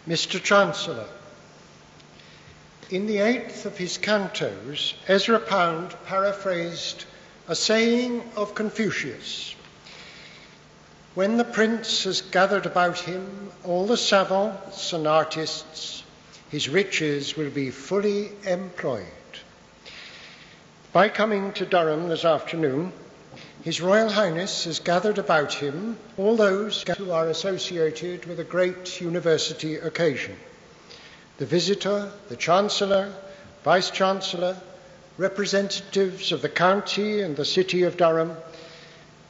Mr. Chancellor, in the 8th of his cantos, Ezra Pound paraphrased a saying of Confucius: "When the prince has gathered about him all the savants and artists, his riches will be fully employed." By coming to Durham this afternoon, His Royal Highness has gathered about him all those who are associated with a great university occasion: the visitor, the Chancellor, Vice-Chancellor, representatives of the county and the city of Durham,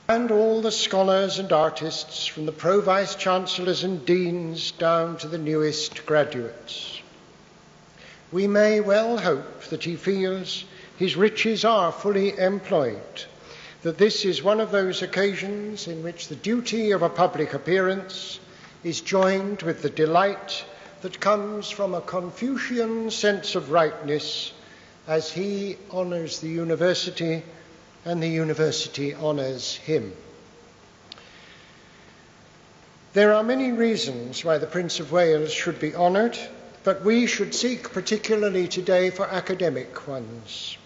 and all the scholars and artists from the Pro-Vice-Chancellors and Deans down to the newest graduates. We may well hope that he feels his riches are fully employed, that this is one of those occasions in which the duty of a public appearance is joined with the delight that comes from a Confucian sense of rightness, as he honours the university and the university honours him. There are many reasons why the Prince of Wales should be honoured, but we should seek particularly today for academic ones.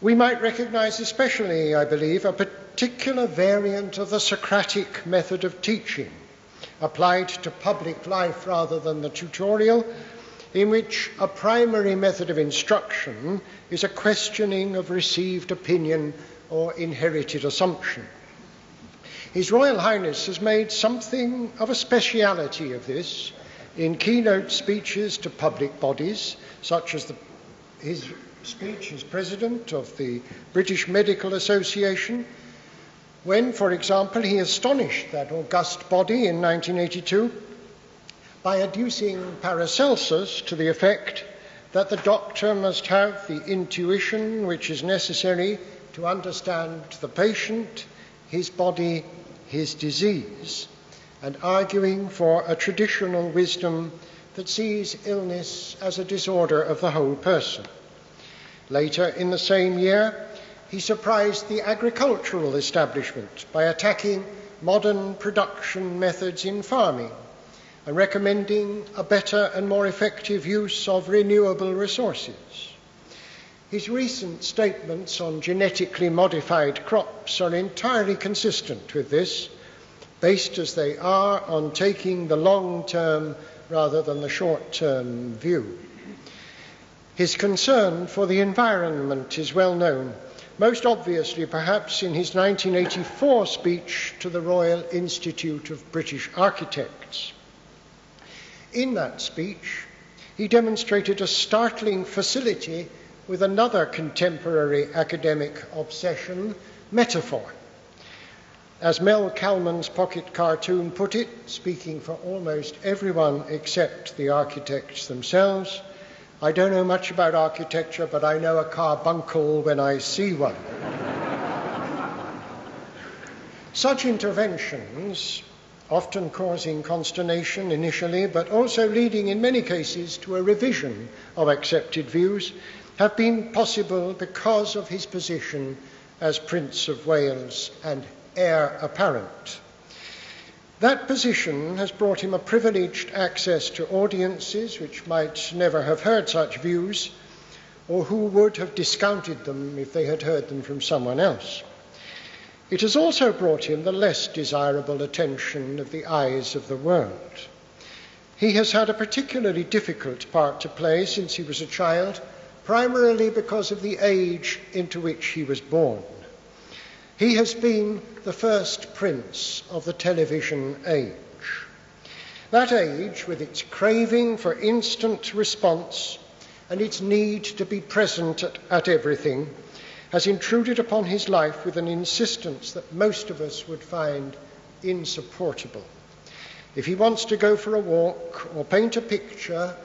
We might recognise especially, I believe, a particular variant of the Socratic method of teaching, applied to public life rather than the tutorial, in which a primary method of instruction is a questioning of received opinion or inherited assumption. His Royal Highness has made something of a speciality of this in keynote speeches to public bodies, such as his speech as President of the British Medical Association, when, for example, he astonished that august body in 1982 by adducing Paracelsus to the effect that the doctor must have the intuition which is necessary to understand the patient, his body, his disease, and arguing for a traditional wisdom that sees illness as a disorder of the whole person. Later in the same year, he surprised the agricultural establishment by attacking modern production methods in farming and recommending a better and more effective use of renewable resources. His recent statements on genetically modified crops are entirely consistent with this, based as they are on taking the long-term rather than the short-term view. His concern for the environment is well known, most obviously perhaps in his 1984 speech to the Royal Institute of British Architects. In that speech, he demonstrated a startling facility with another contemporary academic obsession, metaphor. As Mel Kalman's pocket cartoon put it, speaking for almost everyone except the architects themselves, "I don't know much about architecture, but I know a carbuncle when I see one." Such interventions, often causing consternation initially, but also leading in many cases to a revision of accepted views, have been possible because of his position as Prince of Wales and heir apparent. That position has brought him a privileged access to audiences which might never have heard such views, or who would have discounted them if they had heard them from someone else. It has also brought him the less desirable attention of the eyes of the world. He has had a particularly difficult part to play since he was a child, primarily because of the age into which he was born. He has been the first prince of the television age. That age, with its craving for instant response and its need to be present at everything, has intruded upon his life with an insistence that most of us would find insupportable. If he wants to go for a walk or paint a picture,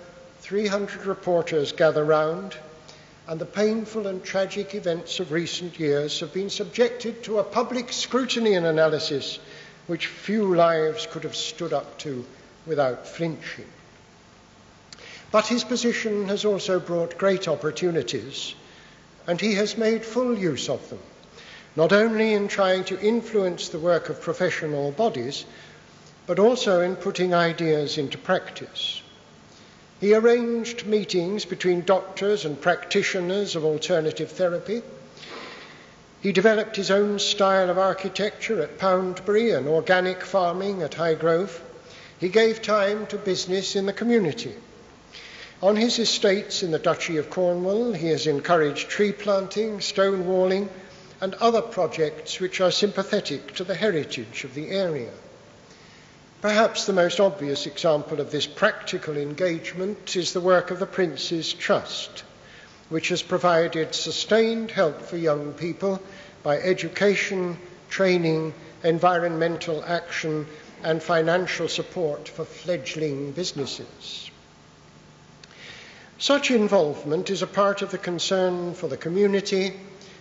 300 reporters gather round, and the painful and tragic events of recent years have been subjected to a public scrutiny and analysis which few lives could have stood up to without flinching. But his position has also brought great opportunities, and he has made full use of them, not only in trying to influence the work of professional bodies, but also in putting ideas into practice. He arranged meetings between doctors and practitioners of alternative therapy. He developed his own style of architecture at Poundbury and organic farming at Highgrove. He gave time to business in the community. On his estates in the Duchy of Cornwall, he has encouraged tree planting, stone walling, and other projects which are sympathetic to the heritage of the area. Perhaps the most obvious example of this practical engagement is the work of the Prince's Trust, which has provided sustained help for young people by education, training, environmental action, and financial support for fledgling businesses. Such involvement is a part of the concern for the community,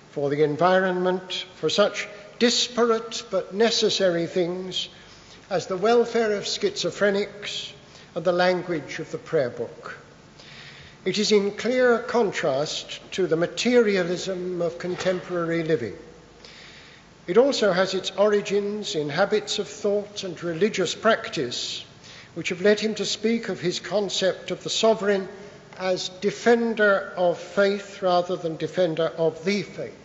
for the environment, for such disparate but necessary things as the welfare of schizophrenics and the language of the prayer book. It is in clear contrast to the materialism of contemporary living. It also has its origins in habits of thought and religious practice, which have led him to speak of his concept of the sovereign as defender of faith rather than defender of the faith.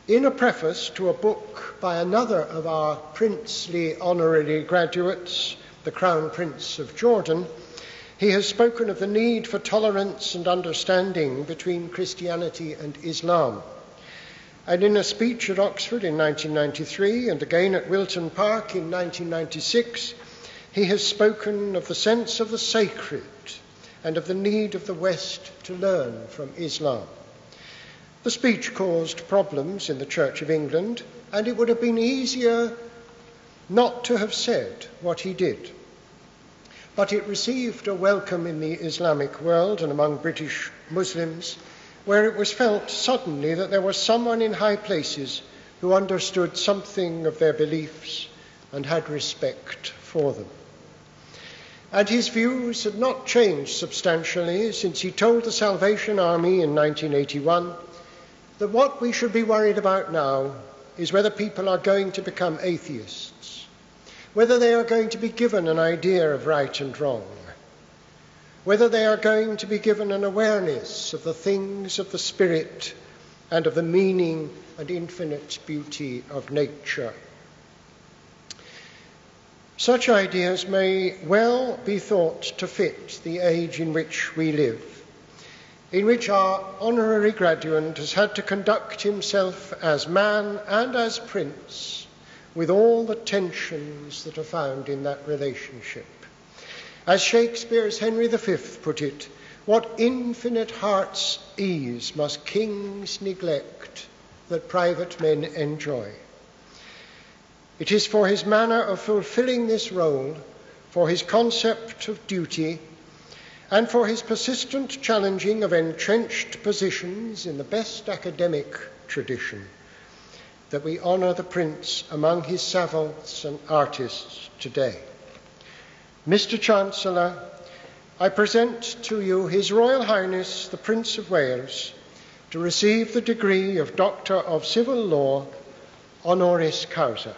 In a preface to a book by another of our princely honorary graduates, the Crown Prince of Jordan, he has spoken of the need for tolerance and understanding between Christianity and Islam. And in a speech at Oxford in 1993 and again at Wilton Park in 1996, he has spoken of the sense of the sacred and of the need of the West to learn from Islam. The speech caused problems in the Church of England, and it would have been easier not to have said what he did. But it received a welcome in the Islamic world and among British Muslims, where it was felt suddenly that there was someone in high places who understood something of their beliefs and had respect for them. And his views had not changed substantially since he told the Salvation Army in 1981 that what we should be worried about now is whether people are going to become atheists, whether they are going to be given an idea of right and wrong, whether they are going to be given an awareness of the things of the spirit and of the meaning and infinite beauty of nature. Such ideas may well be thought to fit the age in which we live, in which our honorary graduate has had to conduct himself as man and as prince with all the tensions that are found in that relationship. As Shakespeare's Henry V put it, what infinite heart's ease must kings neglect that private men enjoy. It is for his manner of fulfilling this role, for his concept of duty, and for his persistent challenging of entrenched positions in the best academic tradition, that we honour the Prince among his savants and artists today. Mr. Chancellor, I present to you His Royal Highness the Prince of Wales to receive the degree of Doctor of Civil Law, honoris causa.